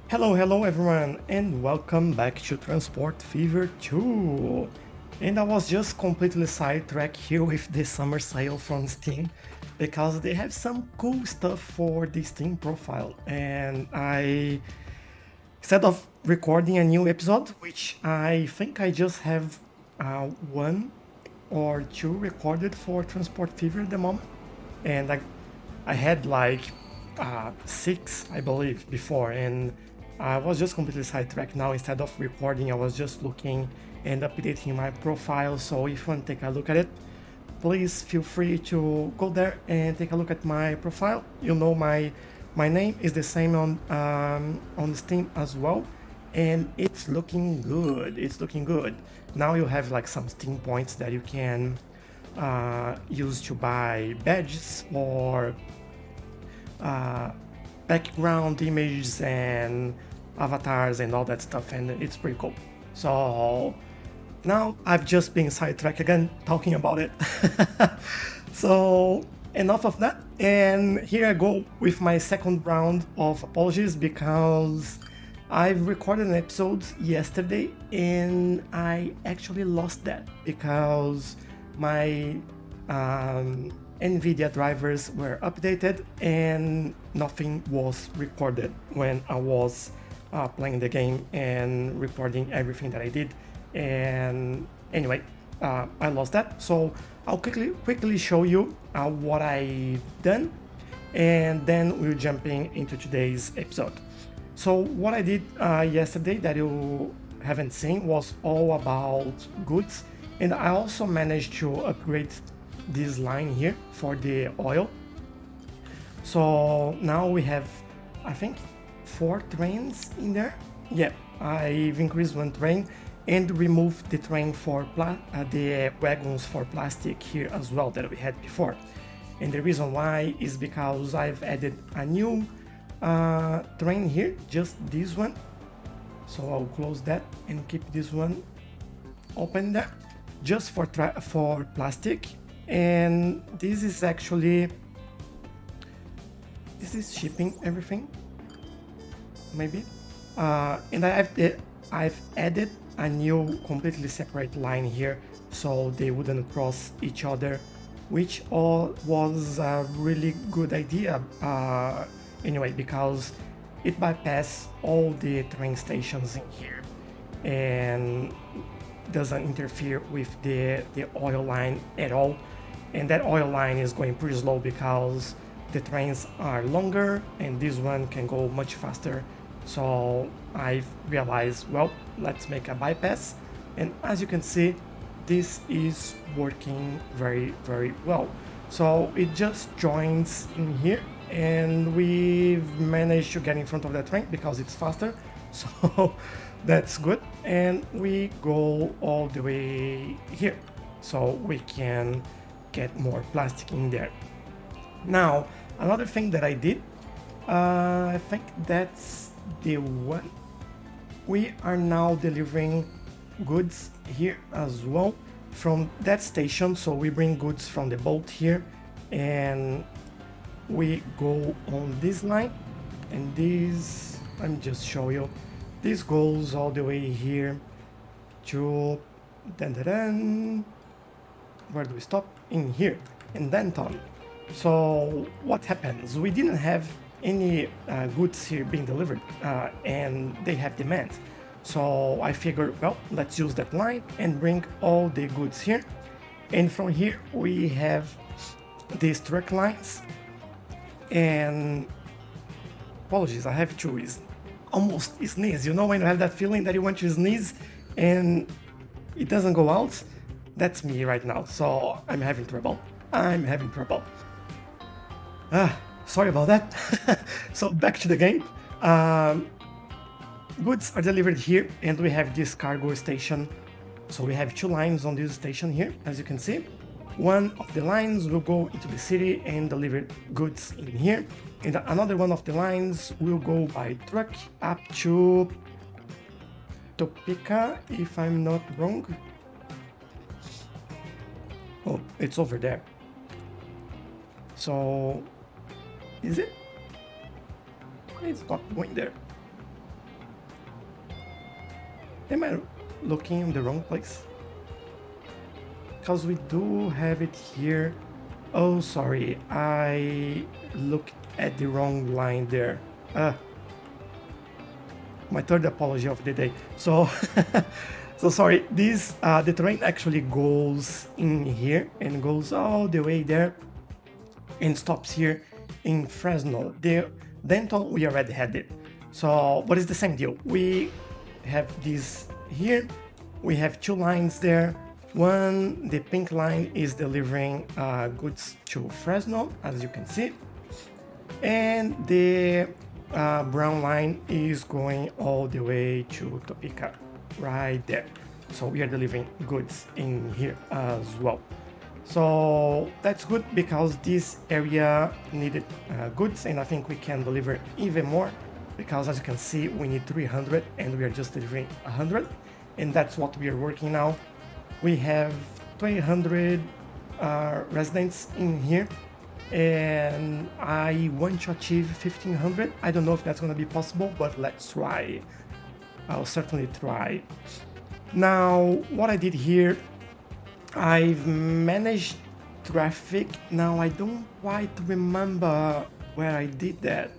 Hello everyone, and welcome back to Transport Fever 2. And I was just completely sidetracked here with the summer sale from Steam because they have some cool stuff for the Steam profile. And instead of recording a new episode, which I think I just have one or two recorded for Transport Fever at the moment, and I had like six, I believe, before, and I was just completely sidetracked. Now, instead of recording, I was just looking and updating my profile. So if you want to take a look at it, please feel free to go there and take a look at my profile. You know, my name is the same on Steam as well, and it's looking good. It's looking good. Now you have like some Steam points that you can use to buy badges or background images and avatars and all that stuff, and it's pretty cool. So now I've just been sidetracked again talking about it. So enough of that, and here I go with my second round of apologies because I've recorded an episode yesterday and I actually lost that because my NVIDIA drivers were updated and nothing was recorded when I was playing the game and recording everything that I did. And anyway, I lost that. So I'll quickly show you what I've done, and then we're jumping into today's episode. So what I did yesterday that you haven't seen was all about goods, and I also managed to upgrade this line here for the oil. So now we have, I think, 4 trains in there. Yeah, I've increased one train and removed the train for the wagons for plastic here as well that we had before. And the reason why is because I've added a new train here, just this one. So I'll close that and keep this one open there, just for plastic. And this is shipping everything, maybe. And I've added a new completely separate line here so they wouldn't cross each other, which was a really good idea anyway, because it bypasses all the train stations in here and doesn't interfere with the oil line at all. And that oil line is going pretty slow because the trains are longer and this one can go much faster. So I've realized, well, let's make a bypass. And as you can see, this is working very, very well. So it just joins in here and we've managed to get in front of the train because it's faster. So that's good. And we go all the way here so we can get more plastic in there. Now, another thing that I did, I think that's the one. We are now delivering goods here as well from that station. So we bring goods from the boat here and we go on this line, and this, let me just show you, this goes all the way here to where do we stop? In here, in Denton. So what happens? We didn't have any goods here being delivered and they have demand. So I figured, well, let's use that line and bring all the goods here. And from here we have these truck lines. And apologies, I have to almost sneeze. You know when you have that feeling that you want to sneeze and it doesn't go out? That's me right now, so I'm having trouble. Sorry about that. So back to the game. Goods are delivered here and we have this cargo station. So we have 2 lines on this station here, as you can see. One of the lines will go into the city and deliver goods in here. And another one of the lines will go by truck up to Topeka, if I'm not wrong. Oh, it's over there. So, is it? It's not going there. Am I looking in the wrong place? Because we do have it here. Oh, sorry, I looked at the wrong line there. My third apology of the day. So, so sorry. This the train actually goes in here and goes all the way there and stops here in Fresno. The Denton we already had it. So, but it's the same deal. We have this here. We have two lines there. One, the pink line is delivering goods to Fresno, as you can see, and the brown line is going all the way to Topeka, right there. So we are delivering goods in here as well. So that's good because this area needed goods, and I think we can deliver even more because, as you can see, we need 300 and we are just delivering 100, and that's what we are working now. We have 200 residents in here, and I want to achieve 1500. I don't know if that's going to be possible, but let's try. I'll certainly try. Now, what I did here, I've managed traffic. Now, I don't quite remember where I did that.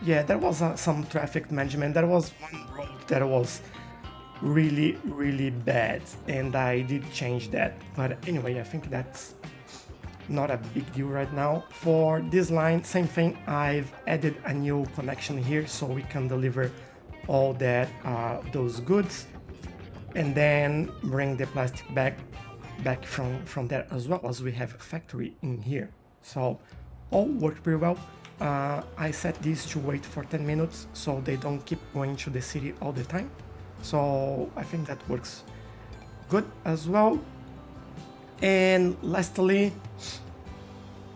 Yeah, there was some traffic management. There was one road that was really bad, and I did change that. But anyway, I think that's not a big deal right now. For this line, same thing. I've added a new connection here so we can deliver all that those goods, and then bring the plastic bag back from there, as well as we have a factory in here. So all worked pretty well. I set these to wait for 10 minutes so they don't keep going to the city all the time. So I think that works good as well. And lastly,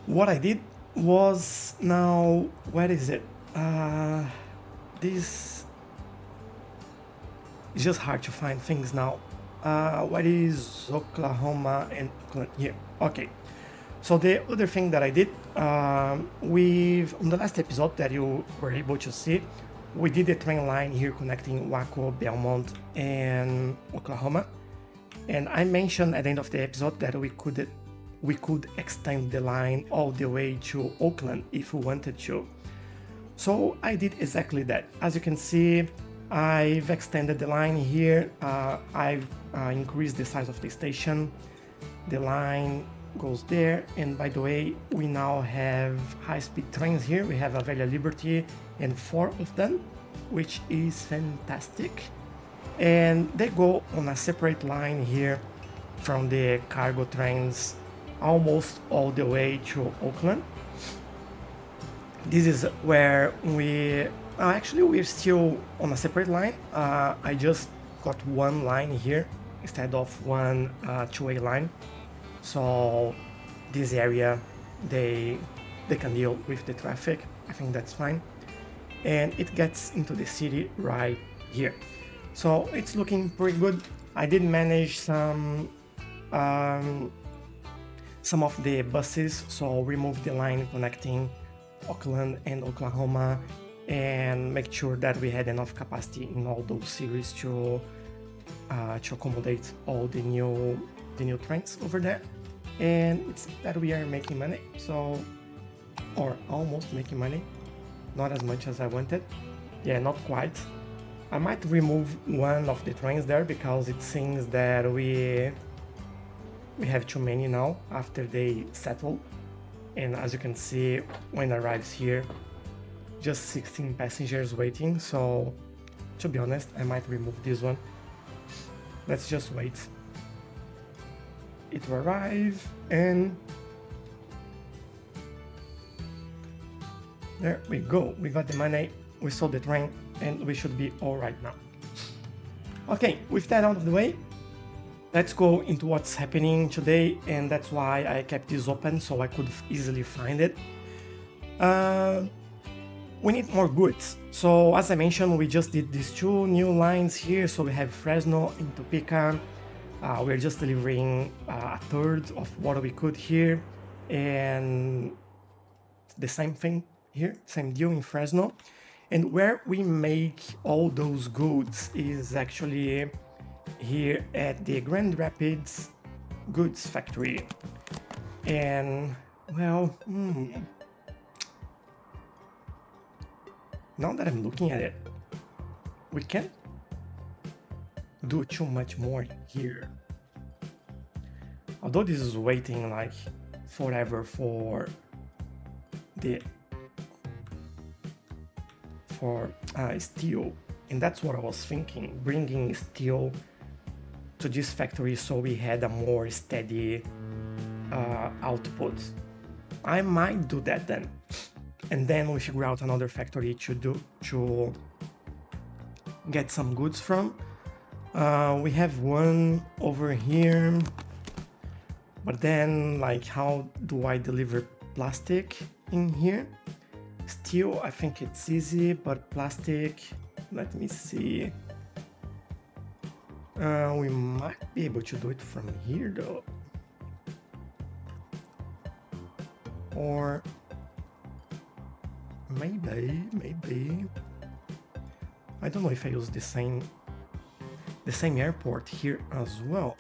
what I did was, now, where is it? This is just hard to find things now. What is Oklahoma and Oakland? Here. Okay. So the other thing that I did, on the last episode that you were able to see, we did a train line here connecting Waco, Belmont, and Oklahoma. And I mentioned at the end of the episode that we could extend the line all the way to Oakland if we wanted to. So I did exactly that. As you can see, I've extended the line here. I've increased the size of the station. The line goes there, and by the way, we now have high-speed trains here. We have Avelia Liberty and 4 of them, which is fantastic, and they go on a separate line here from the cargo trains almost all the way to Oakland. This is where we're still on a separate line. I just got one line here instead of one two-way line. So this area, they can deal with the traffic. I think that's fine. And it gets into the city right here. So it's looking pretty good. I did manage some of the buses, so remove the line connecting Oakland and Oklahoma and make sure that we had enough capacity in all those series to accommodate all the new trains over there. And it's that we are making money, so, or almost making money, not as much as I wanted. Yeah, not quite. I might remove one of the trains there because it seems that we have too many now after they settle. And as you can see, when it arrives here, just 16 passengers waiting. So to be honest, I might remove this one. Let's just wait. It will arrive, and there we go. We got the money, we sold the train, and we should be all right now. Okay, with that out of the way, let's go into what's happening today, and that's why I kept this open so I could easily find it. We need more goods. So as I mentioned, we just did these 2 new lines here. So we have Fresno and Topeka. We're just delivering a third of what we could here, and the same thing here, same deal in Fresno. And where we make all those goods is actually here at the Grand Rapids goods factory. And well, now that I'm looking at it, we can't do too much more here. Although this is waiting like forever for the steel, and that's what I was thinking, bringing steel to this factory so we had a more steady output. I might do that then, and then we figure out another factory to get some goods from. We have one over here, but then like how do I deliver plastic in here? Steel, I think it's easy, but plastic, let me see. We might be able to do it from here though. Or maybe. I don't know if I use the same airport here as well.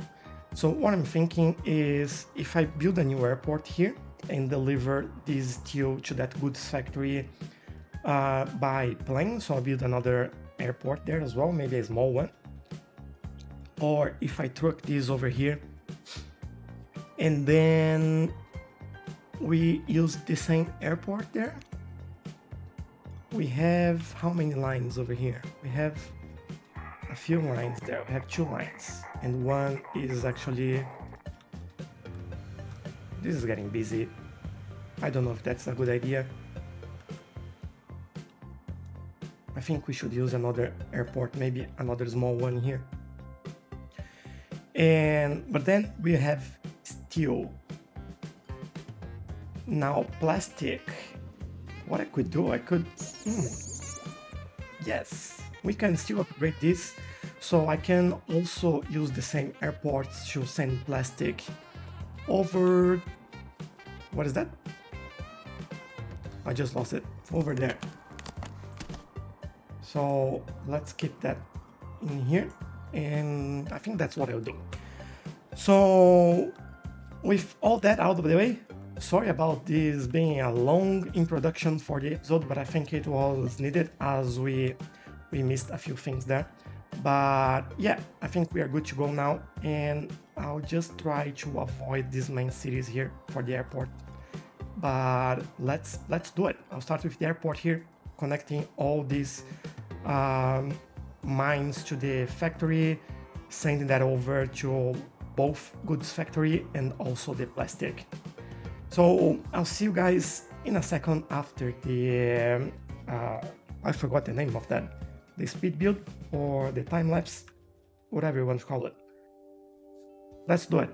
So what I'm thinking is if I build a new airport here and deliver this steel to that goods factory by plane, so I'll build another airport there as well, maybe a small one. Or if I truck this over here and then we use the same airport there. We have how many lines over here? We have a few lines there. We have 2 lines, and one is actually, this is getting busy. I don't know if that's a good idea. I think we should use another airport, maybe another small one here. But then we have steel. Now plastic. What I could do, yes, we can still upgrade this, so I can also use the same airports to send plastic over, what is that? I just lost it, over there. So let's keep that in here, and I think that's what I'll do. So with all that out of the way, sorry about this being a long introduction for the episode, but I think it was needed as we missed a few things there. But yeah, I think we are good to go now, and I'll just try to avoid these main cities here for the airport. But let's do it. I'll start with the airport here, connecting all these mines to the factory, sending that over to both goods factory and also the plastic. So I'll see you guys in a second after the, I forgot the name of that, the speed build or the time lapse, whatever you want to call it. Let's do it.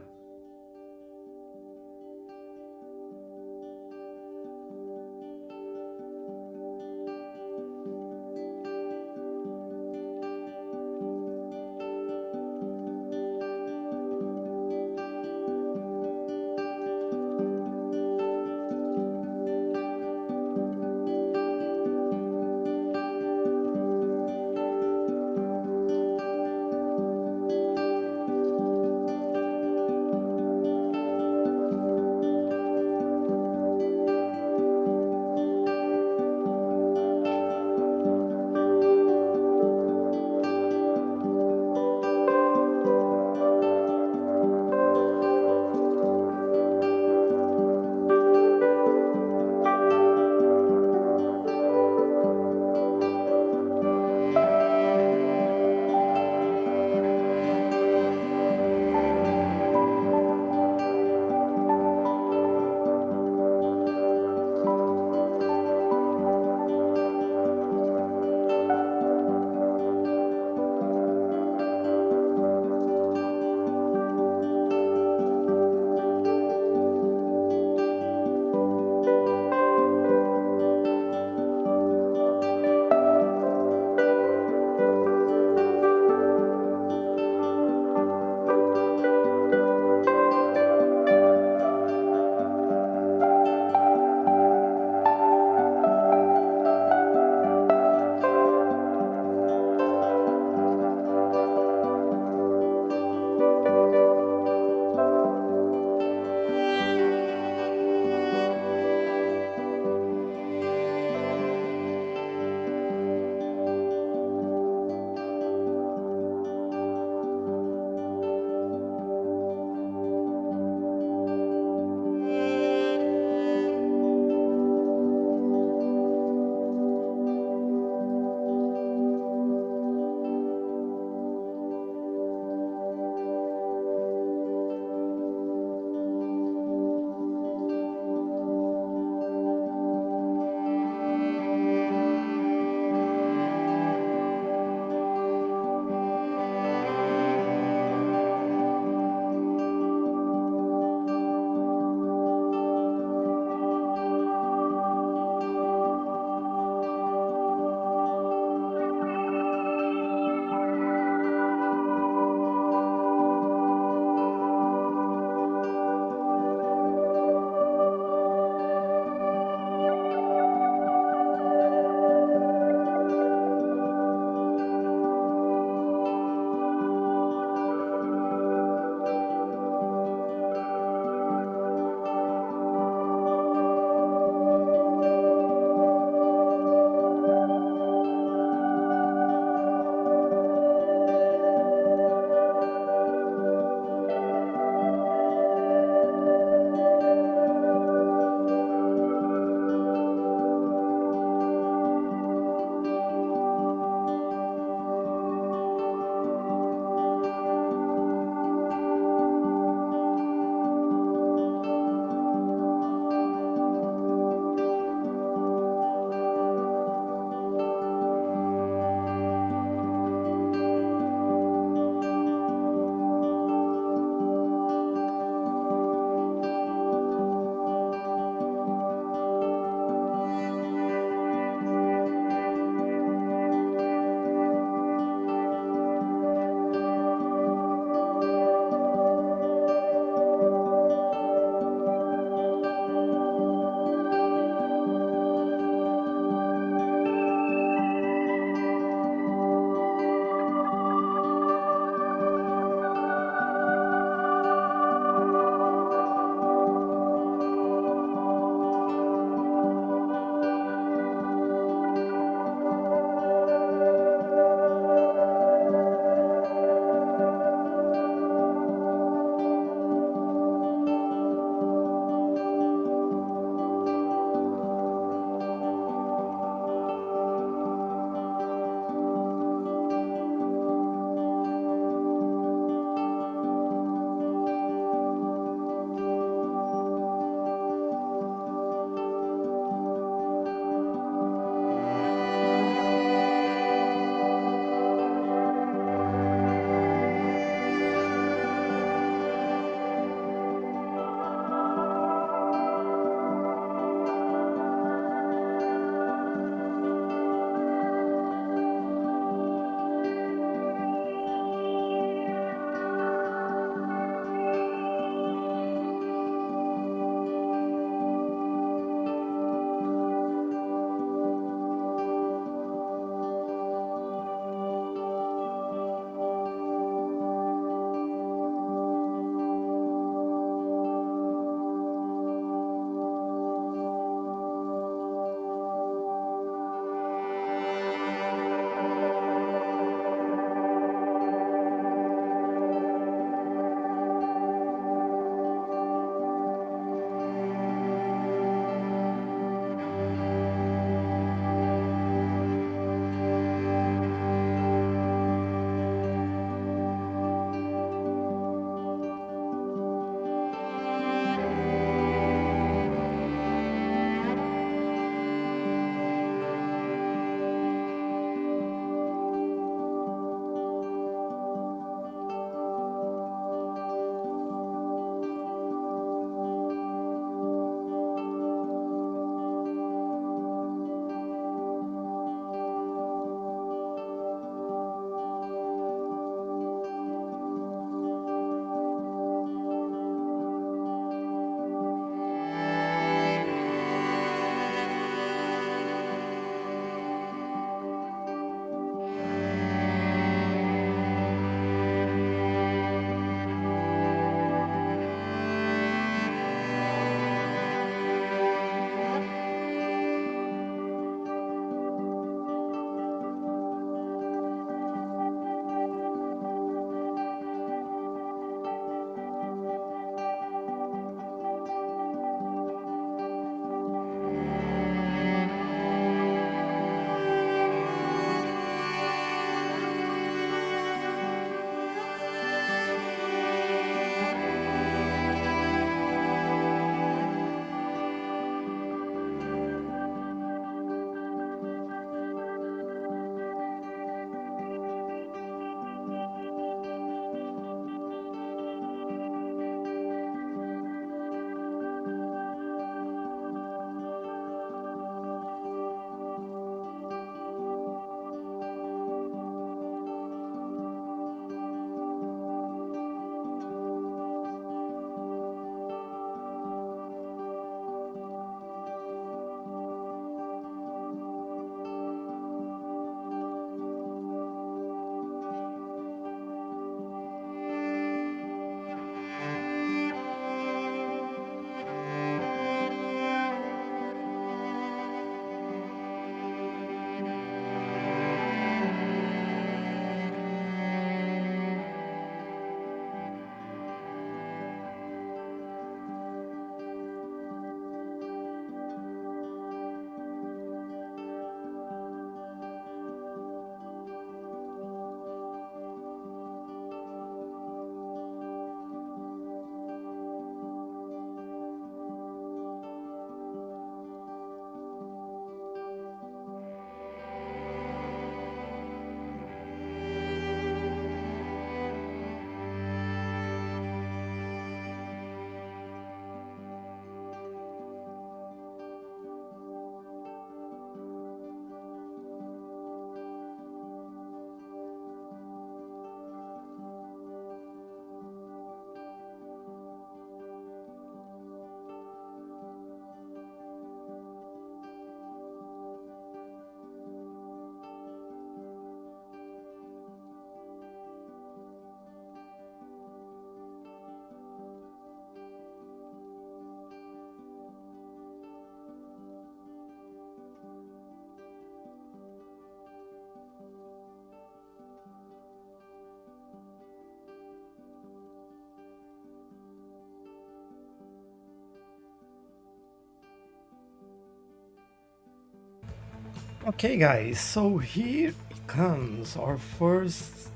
Okay, guys, so here comes our first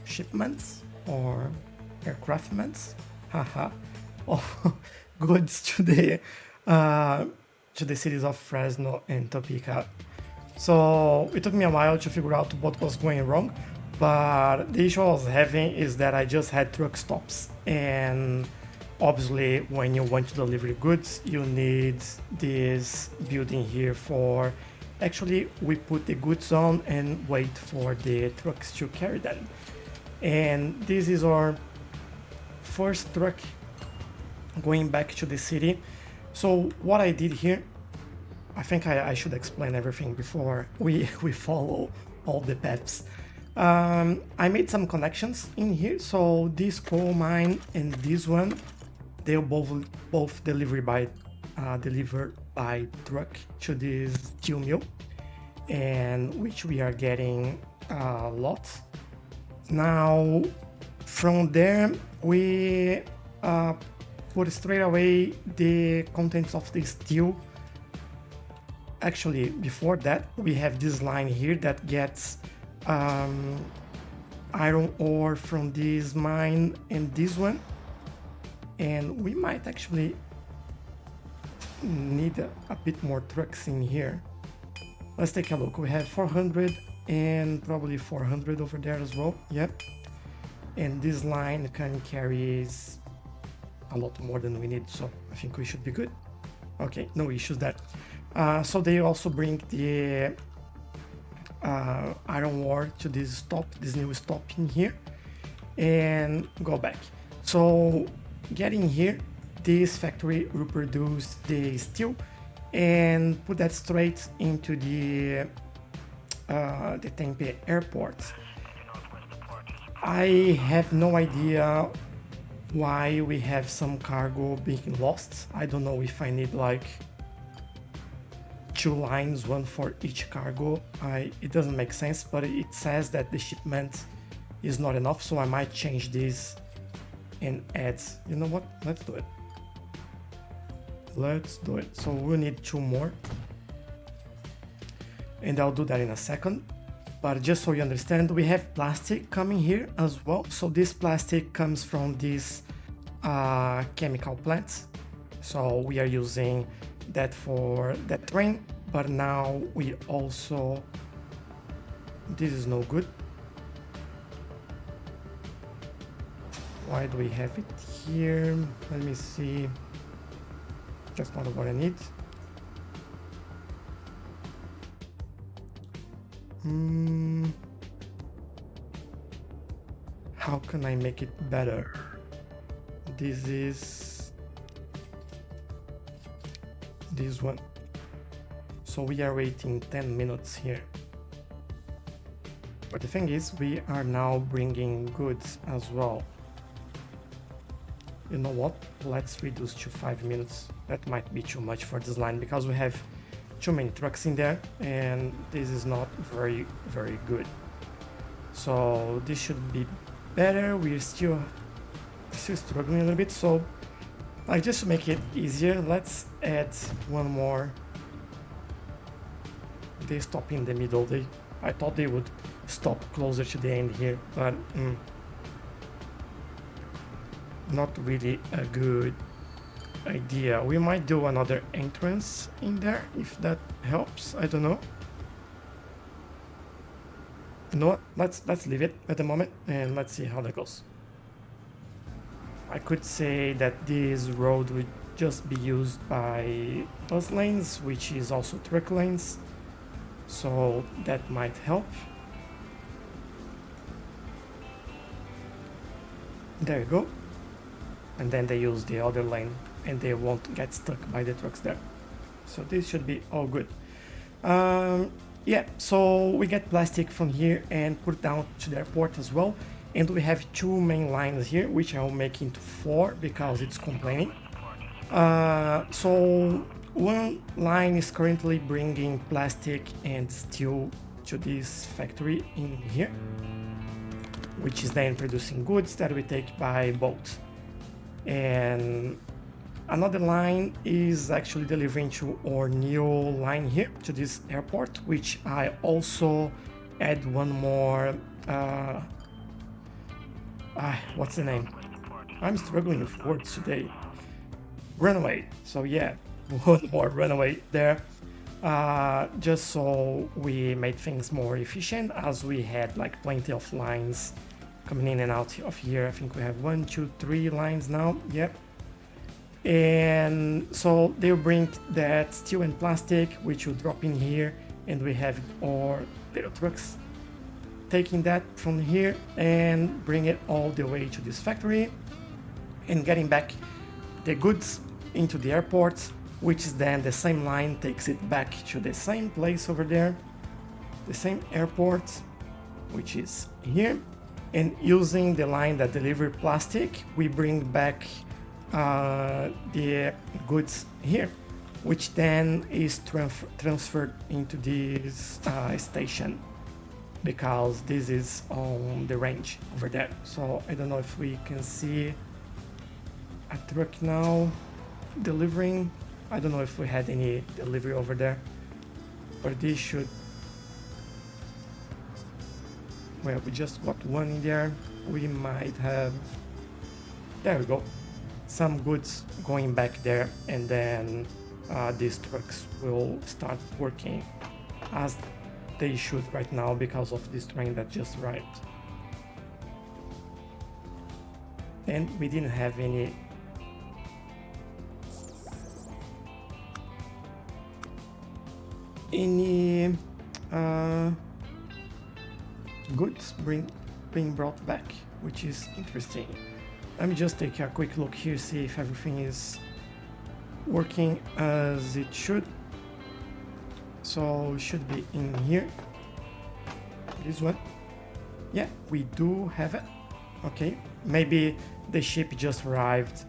shipments or aircraftments, haha, of goods uh, to the cities of Fresno and Topeka. So it took me a while to figure out what was going wrong, but the issue I was having is that I just had truck stops, and obviously when you want to deliver goods, you need this building here for actually we put the goods on and wait for the trucks to carry them. And this is our first truck going back to the city. So what I did here, I think I should explain everything before we follow all the paths. I made some connections in here. So this coal mine and this one, they'll both delivered by truck to this steel mill, and which we are getting a lot. Now from there we put straight away the contents of the steel. Actually, before that, we have this line here that gets iron ore from this mine and this one. And we might actually need a bit more trucks in here. Let's take a look. We have 400 and probably 400 over there as well. Yep. And this line can carry a lot more than we need, so I think we should be good. Okay, no issues there. So they also bring the iron ore to this stop, this new stop in here, and go back. So getting here, this factory will produce the steel and put that straight into the Tempe airport. I have no idea why we have some cargo being lost. I don't know if I need like 2 lines, one for each cargo. It doesn't make sense, but it says that the shipment is not enough, so I might change this and add. You know what? Let's do it. Let's do it. So we need 2 more, and I'll do that in a second. But just so you understand, we have plastic coming here as well. So this plastic comes from this chemical plant. So we are using that for that train, but now we also, this is no good. Why do we have it here? Let me see. That's not what I need. How can I make it better? This is this one. So we are waiting 10 minutes here. But the thing is, we are now bringing goods as well. You know what? Let's reduce to 5 minutes. That might be too much for this line because we have too many trucks in there, and this is not very good. So this should be better. We're still struggling a little bit, so like just to make it easier, let's add one more. They stop in the middle. I thought they would stop closer to the end here, but not really a good idea. We might do another entrance in there if that helps. I don't know. No, let's leave it at the moment and let's see how that goes. I could say that this road would just be used by bus lanes, which is also truck lanes, so that might help. There you go. And then they use the other lane and they won't get stuck by the trucks there. So this should be all good. Yeah, so we get plastic from here and put down to the airport as well. And we have 2 main lines here, which I will make into 4 because it's complaining. So one line is currently bringing plastic and steel to this factory in here, which is then producing goods that we take by boat. And Another line is actually delivering to our new line here, to this airport, which I also add one more, what's the name? I'm struggling with words today. Runway. So yeah, one more runway there. Just so we made things more efficient, as we had like plenty of lines coming in and out of here. I think we have 1, 2, 3 lines now. Yep. And so they'll bring that steel and plastic, which will drop in here, and we have our little trucks taking that from here and bring it all the way to this factory and getting back the goods into the airport, which is then the same line takes it back to the same place over there, the same airport, which is here. And using the line that delivers plastic, we bring back the goods here, which then is transferred into this station, because this is on the range over there. So I don't know if we can see a truck now delivering. I don't know if we had any delivery over there, but this should, well, we just got one in there. We might have, there we go, some goods going back there, and then these trucks will start working as they should right now because of this train that just arrived. And we didn't have any goods being brought back, which is interesting. Let me just take a quick look here, see if everything is working as it should. So it should be in here. This one. Yeah, we do have it. Okay, maybe the ship just arrived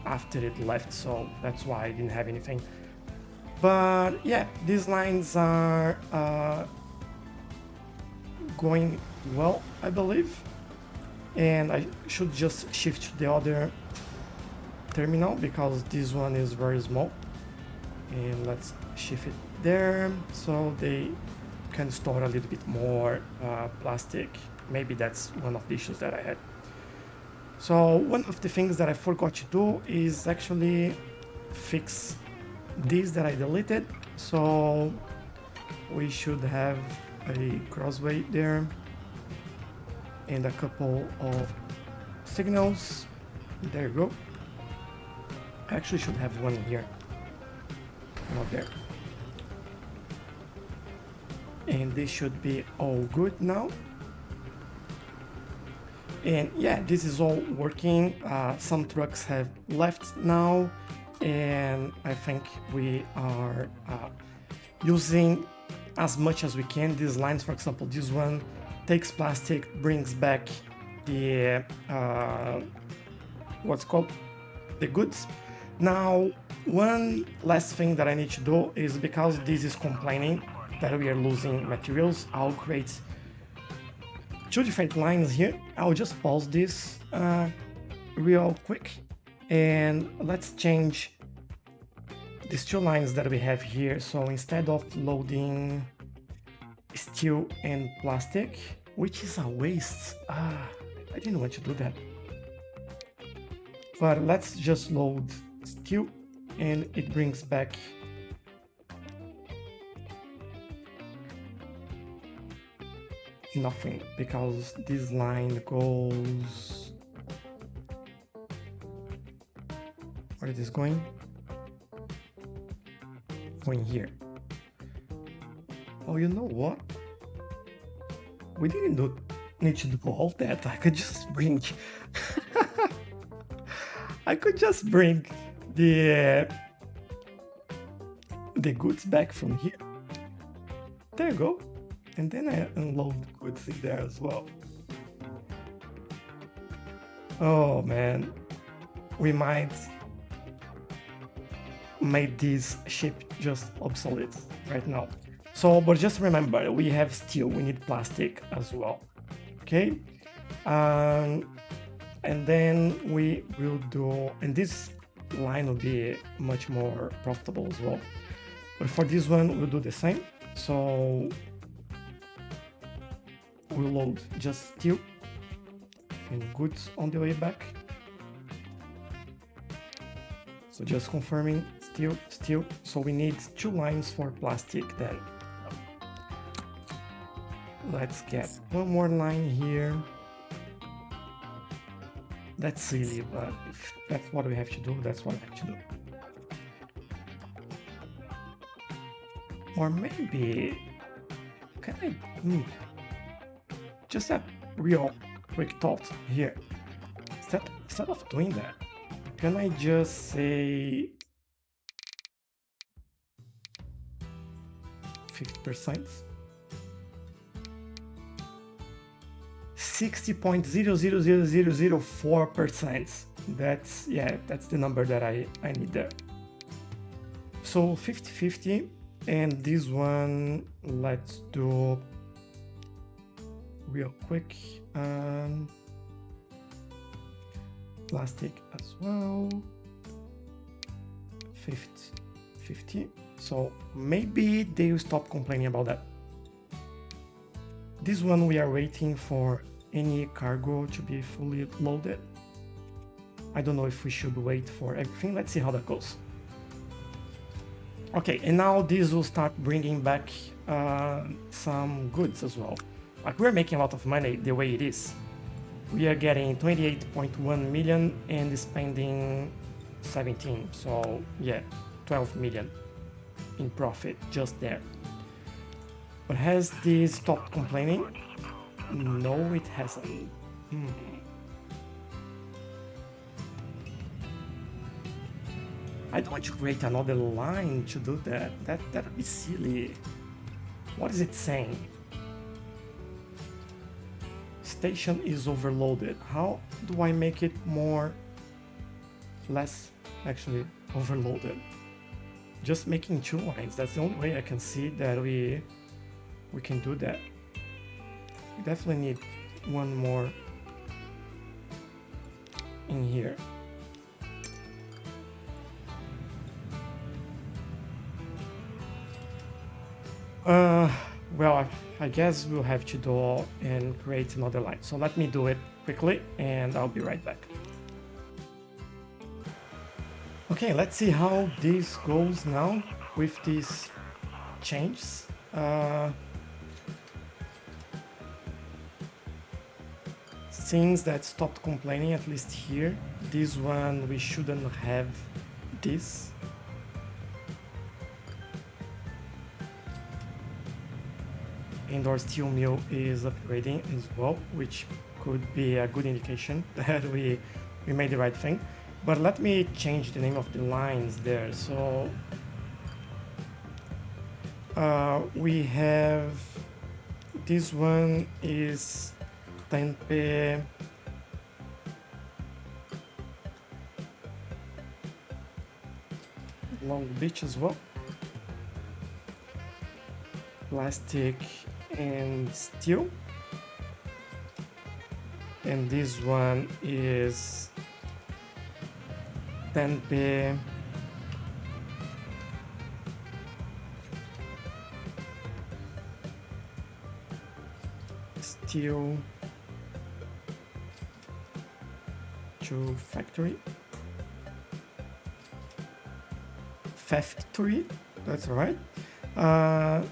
after it left, so that's why I didn't have anything. But yeah, these lines are going well, I believe. And I should just shift to the other terminal because this one is very small. And let's shift it there so they can store a little bit more plastic. Maybe that's one of the issues that I had. So one of the things that I forgot to do is actually fix this that I deleted. So we should have a crossway there and a couple of signals. There you go. I actually should have one here, not there. And this should be all good now. And yeah, this is all working. Some trucks have left now, and I think we are using as much as we can these lines. For example, this one takes plastic, brings back the what's called the goods. Now, one last thing that I need to do is, because this is complaining that we are losing materials, I'll create two different lines here. I'll just pause this real quick, and let's change these two lines that we have here. So instead of loading steel and plastic, which is a waste, I didn't want to do that, but let's just load steel, and it brings back nothing because this line goes, where is this going? Going here. Oh, you know what? We didn't need to do all that. I could just bring I could just bring the goods back from here. There you go. And then I unload the goods in there as well. Oh man, we might make this ship just obsolete right now. So, but just remember, we have steel, we need plastic as well. Okay? And then we will do, and this line will be much more profitable as well. But for this one, we'll do the same. So we'll load just steel and goods on the way back. So just confirming steel. So we need 2 lines for plastic then. Let's get one more line here. That's silly, but if that's what we have to do, that's what I have to do. Or maybe, can I, just a real quick thought here. Instead of doing that, can I just say 50%? 60.000004%. That's the number that I need there. So 50-50, and this one, let's do real quick. Plastic as well. 50. So maybe they will stop complaining about that. This one we are waiting for any cargo to be fully loaded. I don't know if we should wait for everything. Let's see how that goes. Okay, and now this will start bringing back some goods as well. Like, we're making a lot of money the way it is. We are getting 28.1 million and spending 17. So yeah, 12 million in profit just there. But has this stopped complaining? No, it hasn't. I don't want to create another line to do that. That would be silly. What is it saying? Station is overloaded. How do I make it less actually overloaded? Just making 2 lines. That's the only way I can see that we can do that. We definitely need one more in here. Well, I guess we'll have to do and create another line. So let me do it quickly and I'll be right back. Okay, let's see how this goes now with these changes. Things that stopped complaining, at least here. This one, we shouldn't have this. Indoor steel mill is upgrading as well, which could be a good indication that we made the right thing. But let me change the name of the lines there. So we have, this one is Tempe Long Beach as well. Plastic and steel. And this one is Tempe Steel to Factory, that's all right.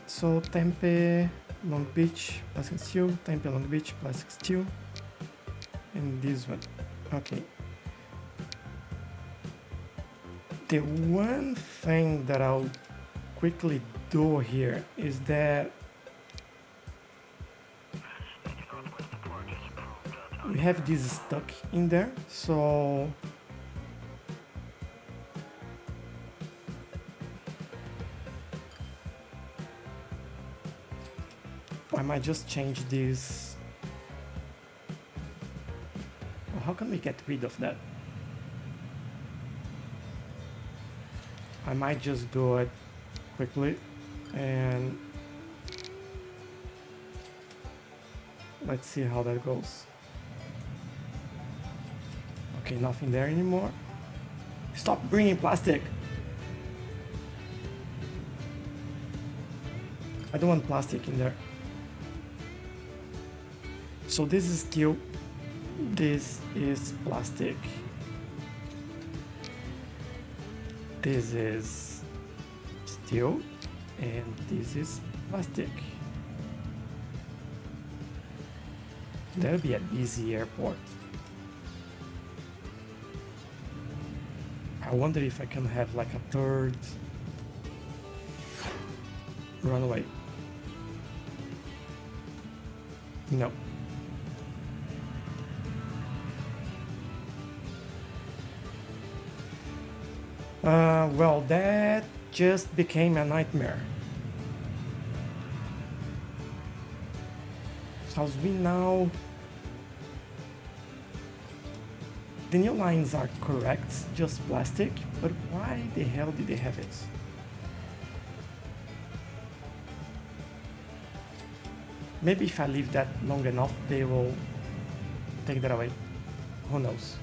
So Tempe Long Beach plastic steel, Tempe Long Beach plastic steel, and this one. Okay. The one thing that I'll quickly do here is that we have this stuck in there, so I might just change this. Oh, how can we get rid of that? I might just do it quickly and let's see how that goes. Okay, nothing there anymore. Stop bringing plastic. I don't want plastic in there. So this is steel. This is plastic. This is steel. And this is plastic. That'll be a busy airport. I wonder if I can have like a third runway. No. Well, that just became a nightmare. Because we now... The new lines are correct, just plastic, but why the hell did they have it? Maybe if I leave that long enough, they will take that away. Who knows?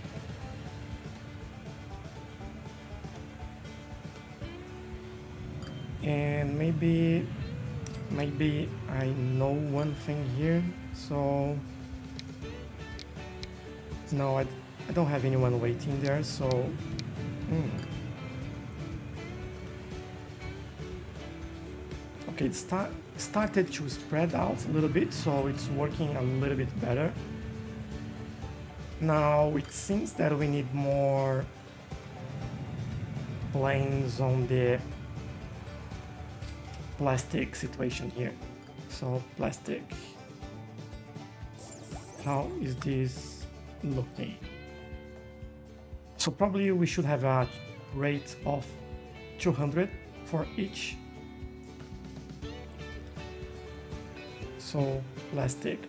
And maybe I know one thing here, so no, I don't have anyone waiting there, so okay, it started to spread out a little bit, so it's working a little bit better. Now it seems that we need more planes on the plastic situation here. So plastic, how is this looking? So probably we should have a rate of 200 for each. So plastic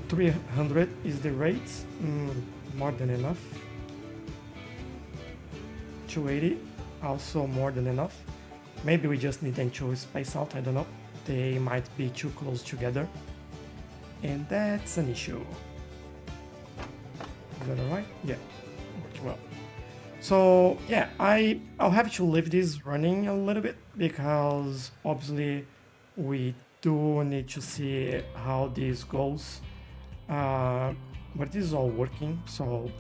300 is the rate, more than enough. 280, also more than enough. Maybe we just need them to space out, I don't know. They might be too close together. And that's an issue. Is that alright? Yeah, worked well. So yeah, I'll have to leave this running a little bit because obviously we do need to see how this goes. But this is all working, so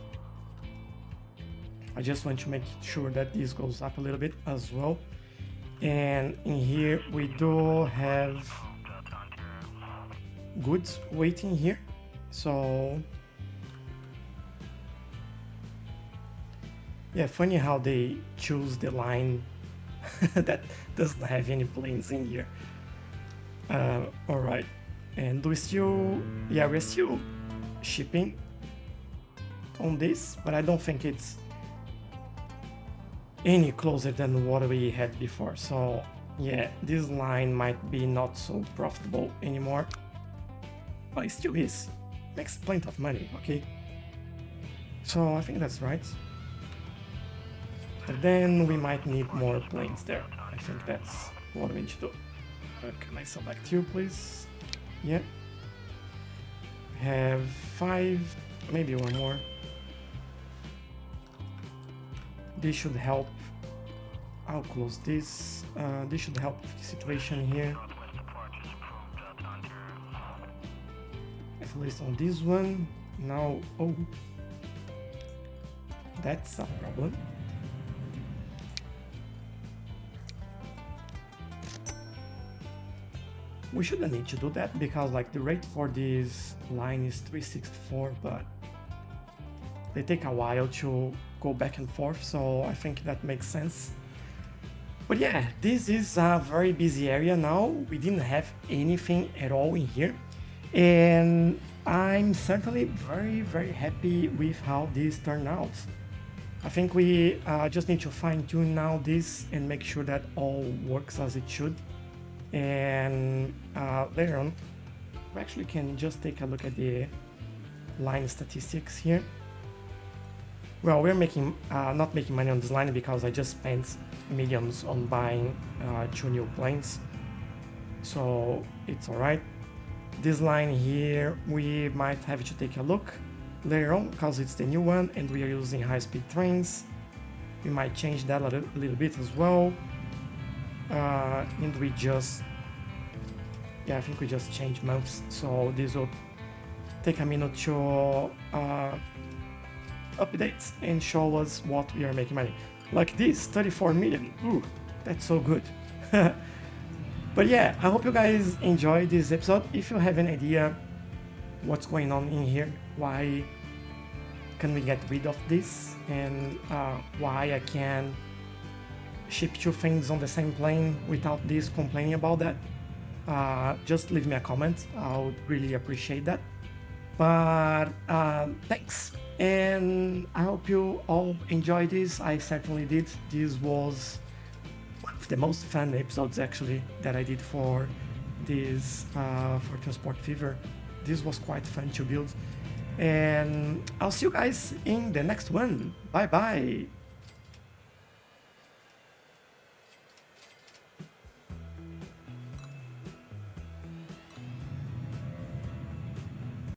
I just want to make sure that this goes up a little bit as well. And in here we do have goods waiting here, so yeah, funny how they choose the line that doesn't have any planes in here. All right, and we're still shipping on this, but I don't think it's any closer than what we had before. So yeah, this line might be not so profitable anymore, but it still is. Makes plenty of money, okay? So I think that's right. But then we might need more planes there. I think that's what we need to do. Can I select you, please? Yeah. Have 5, maybe one more. This should help. I'll close this. This should help the situation here. At least on this one. Now, oh, that's a problem. We shouldn't need to do that because like the rate for this line is 364, but they take a while to go back and forth, so I think that makes sense. But yeah, this is a very busy area now. We didn't have anything at all in here, and I'm certainly very happy with how this turned out. I think we just need to fine-tune now this and make sure that all works as it should. And later on, we actually can just take a look at the line statistics here. Well, we're making not making money on this line because I just spent millions on buying 2 new planes, so it's alright. This line here, we might have to take a look later on because it's the new one and we are using high-speed trains. We might change that a little bit as well. And we just, yeah, I think we just change months. So this will take a minute to update and show us what we are making money. Like this, 34 million. Ooh, that's so good. But yeah, I hope you guys enjoyed this episode. If you have an idea what's going on in here, why can we get rid of this, and why I can ship two things on the same plane without this complaining about that, just leave me a comment. I would really appreciate that. But thanks, and I hope you all enjoyed this. I certainly did. This was one of the most fun episodes actually that I did for this for Transport Fever. This was quite fun to build, and I'll see you guys in the next one. Bye bye.